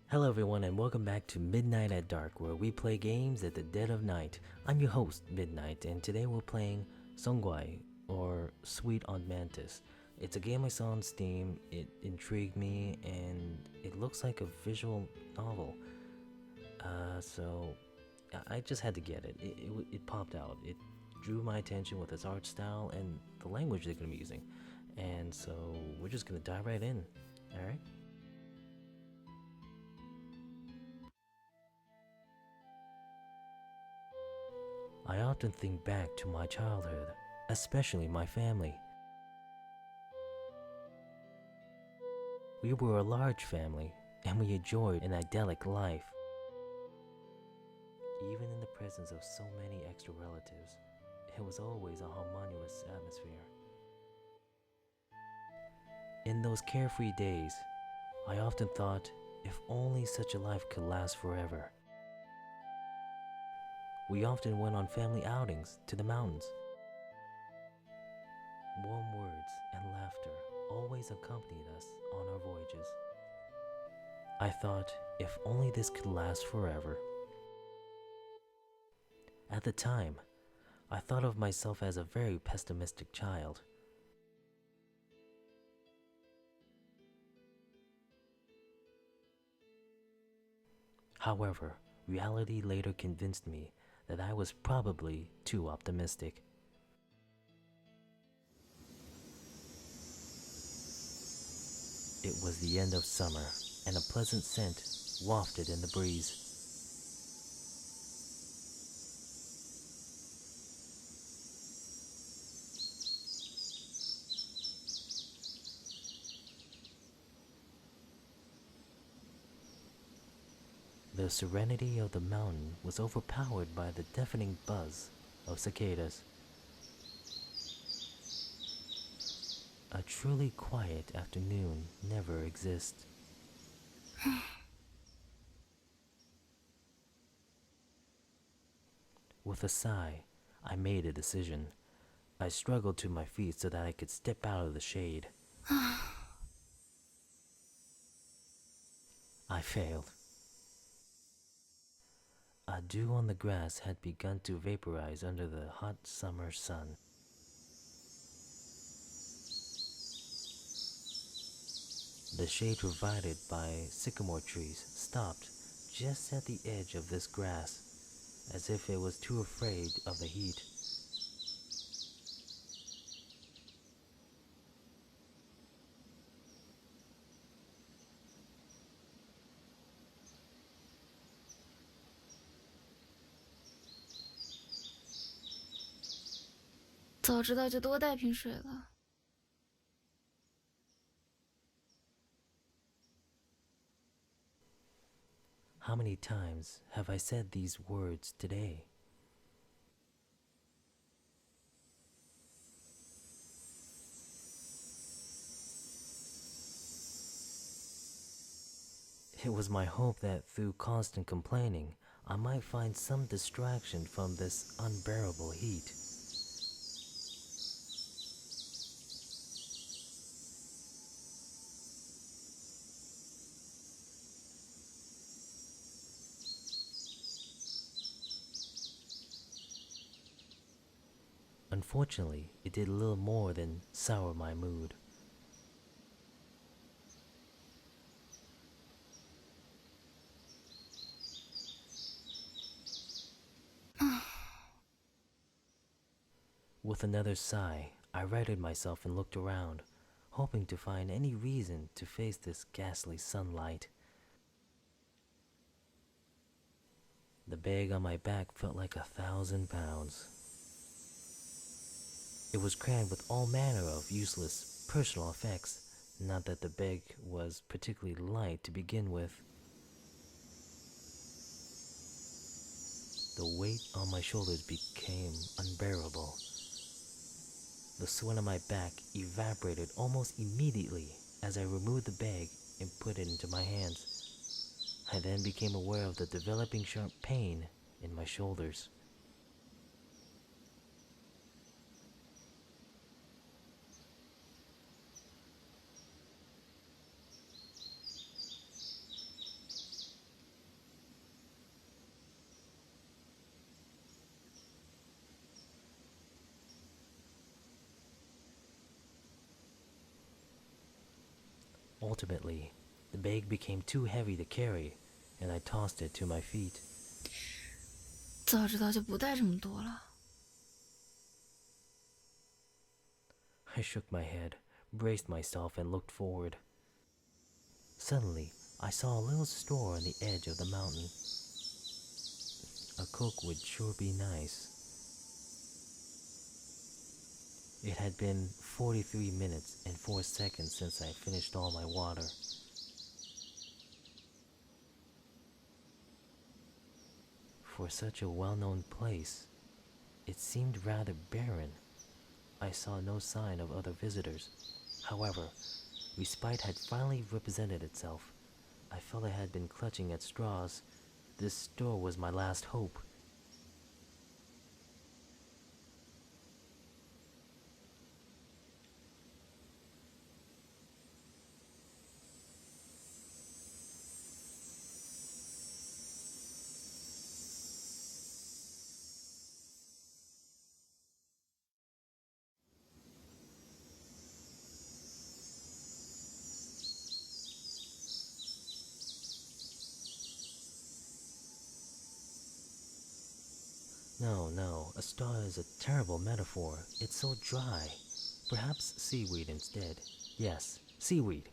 Hello everyone and welcome back to Midnight at Dark, where we play games at the dead of night. I'm your host, Midnight, and today we're playing Shan Gui, or Sweet Aunt Mantis. It's a game I saw on Steam, it intrigued me, and it looks like a visual novel. So I just had to get it. It popped out. It drew my attention with its art style and the language they're going to be using. And so we're just going to dive right in, alright? I often think back to my childhood, especially my family. We were a large family, and we enjoyed an idyllic life. Even in the presence of so many extra relatives, it was always a harmonious atmosphere. In those carefree days, I often thought, if only such a life could last forever. We often went on family outings to the mountains. Warm words and laughter always accompanied us on our voyages. I thought, if only this could last forever. At the time, I thought of myself as a very pessimistic child. However, reality later convinced me that I was probably too optimistic. It was the end of summer, and a pleasant scent wafted in the breeze. The serenity of the mountain was overpowered by the deafening buzz of cicadas. A truly quiet afternoon never exists. With a sigh, I made a decision. I struggled to my feet so that I could step out of the shade. I failed. A dew on the grass had begun to vaporize under the hot summer sun. The shade provided by sycamore trees stopped just at the edge of this grass, as if it was too afraid of the heat. How many times have I said these words today? It was my hope that through constant complaining, I might find some distraction from this unbearable heat. Unfortunately, it did little more than sour my mood. With another sigh, I righted myself and looked around, hoping to find any reason to face this ghastly sunlight. The bag on my back felt like 1,000 pounds. It was crammed with all manner of useless personal effects, not that the bag was particularly light to begin with. The weight on my shoulders became unbearable. The sweat on my back evaporated almost immediately as I removed the bag and put it into my hands. I then became aware of the developing sharp pain in my shoulders. Ultimately, the bag became too heavy to carry, and I tossed it to my feet. 早知道就不带这么多了。 I shook my head, braced myself, and looked forward. Suddenly, I saw a little store on the edge of the mountain. A cook would sure be nice. It had been 43 minutes and 4 seconds since I finished all my water. For such a well-known place, it seemed rather barren. I saw no sign of other visitors. However, respite had finally represented itself. I felt I had been clutching at straws. This store was my last hope. No, a straw is a terrible metaphor. It's so dry. Perhaps seaweed instead. Yes, seaweed.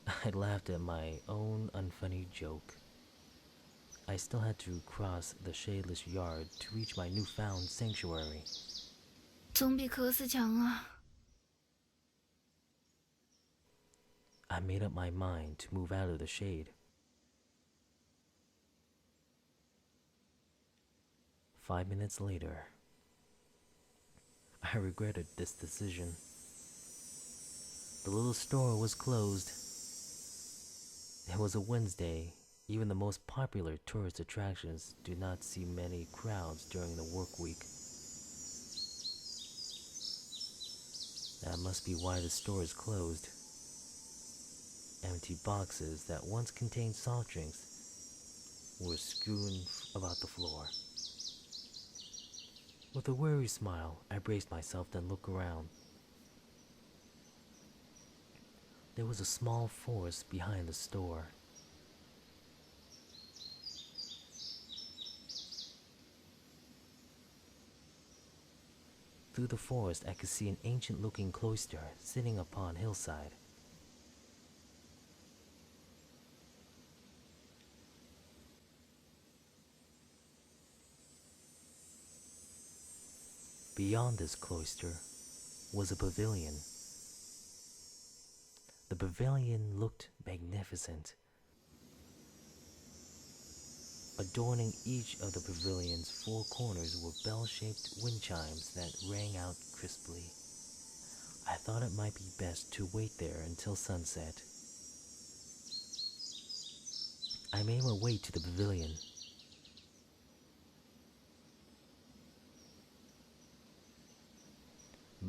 I laughed at my own unfunny joke. I still had to cross the shadeless yard to reach my newfound sanctuary. 总比渴死强啊。 I made up my mind to move out of the shade. 5 minutes later, I regretted this decision. The little store was closed. It was a Wednesday. Even the most popular tourist attractions do not see many crowds during the work week. That must be why the store is closed. Empty boxes that once contained soft drinks were strewn about the floor. With a weary smile, I braced myself, then looked around. There was a small forest behind the store. Through the forest, I could see an ancient-looking cloister sitting upon a hillside. Beyond this cloister was a pavilion. The pavilion looked magnificent. Adorning each of the pavilion's four corners were bell-shaped wind chimes that rang out crisply. I thought it might be best to wait there until sunset. I made my way to the pavilion.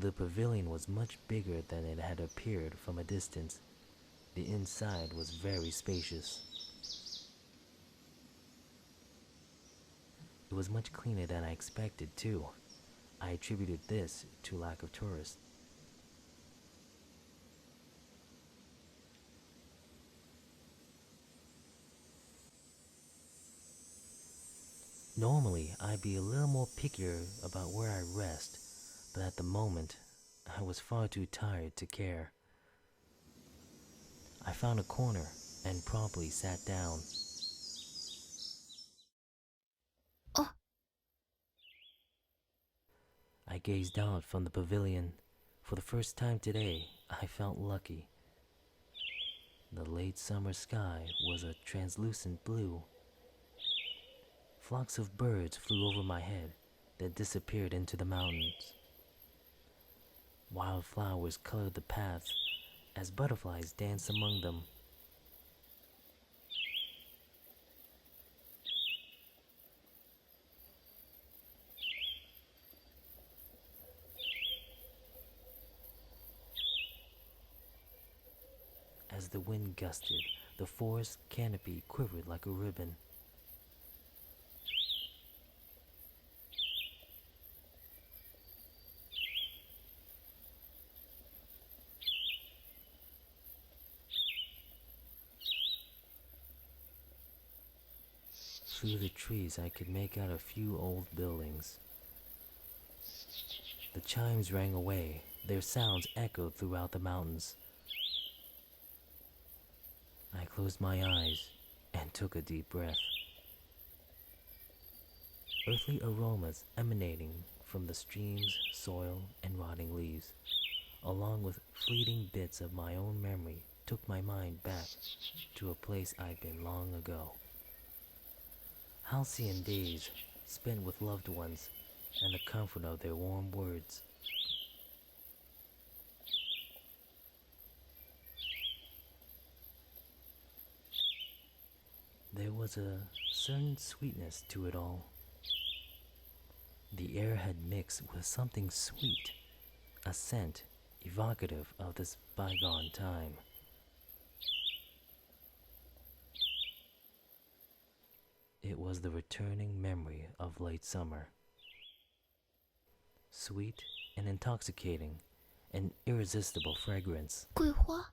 The pavilion was much bigger than it had appeared from a distance. The inside was very spacious. It was much cleaner than I expected, too. I attributed this to lack of tourists. Normally, I'd be a little more pickier about where I rest, but at the moment, I was far too tired to care. I found a corner and promptly sat down. Oh. I gazed out from the pavilion. For the first time today, I felt lucky. The late summer sky was a translucent blue. Flocks of birds flew over my head, then disappeared into the mountains. Wildflowers colored the paths as butterflies danced among them. As the wind gusted, the forest canopy quivered like a ribbon. Through the trees, I could make out a few old buildings. The chimes rang away, their sounds echoed throughout the mountains. I closed my eyes and took a deep breath. Earthly aromas emanating from the streams, soil, and rotting leaves, along with fleeting bits of my own memory, took my mind back to a place I'd been long ago. Halcyon days spent with loved ones and the comfort of their warm words. There was a certain sweetness to it all. The air had mixed with something sweet, a scent evocative of this bygone time. It was the returning memory of late summer. Sweet and intoxicating, an irresistible fragrance. 桂花。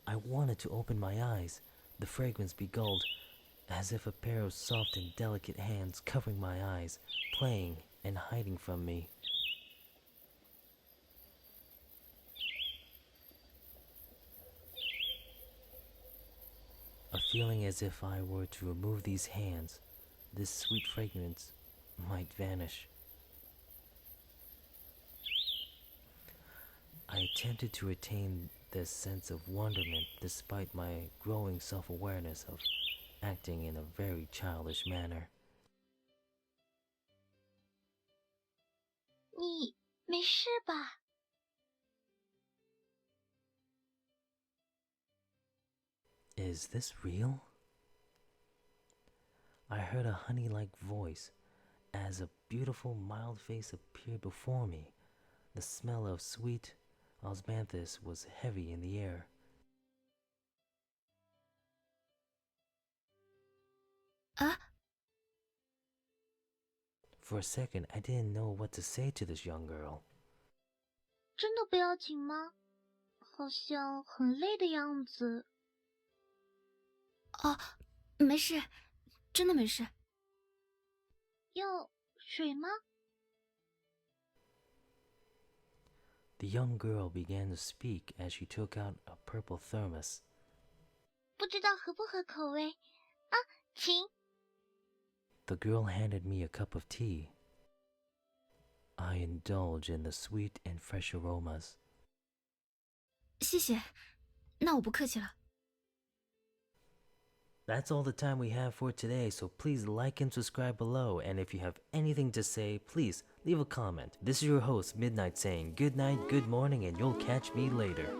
I wanted to open my eyes, the fragrance beguiled, as if a pair of soft and delicate hands covering my eyes, playing and hiding from me. A feeling as if I were to remove these hands, this sweet fragrance might vanish. I attempted to retain this sense of wonderment despite my growing self-awareness of acting in a very childish manner. 你没事吧？ Is this real? I heard a honey-like voice as a beautiful mild face appeared before me. The smell of sweet osmanthus was heavy in the air. For a second, I didn't know what to say to this young girl. 真的不要紧吗？好像很累的样子。哦，没事，真的没事。要水吗？ The young girl began to speak as she took out a purple thermos. 不知道合不合口味。啊，请。 The girl handed me a cup of tea. I indulged in the sweet and fresh aromas. 谢谢，那我不客气了。 That's all the time we have for today, so please like and subscribe below, and if you have anything to say, please leave a comment. This is your host, Midnite, saying good night, good morning, and you'll catch me later.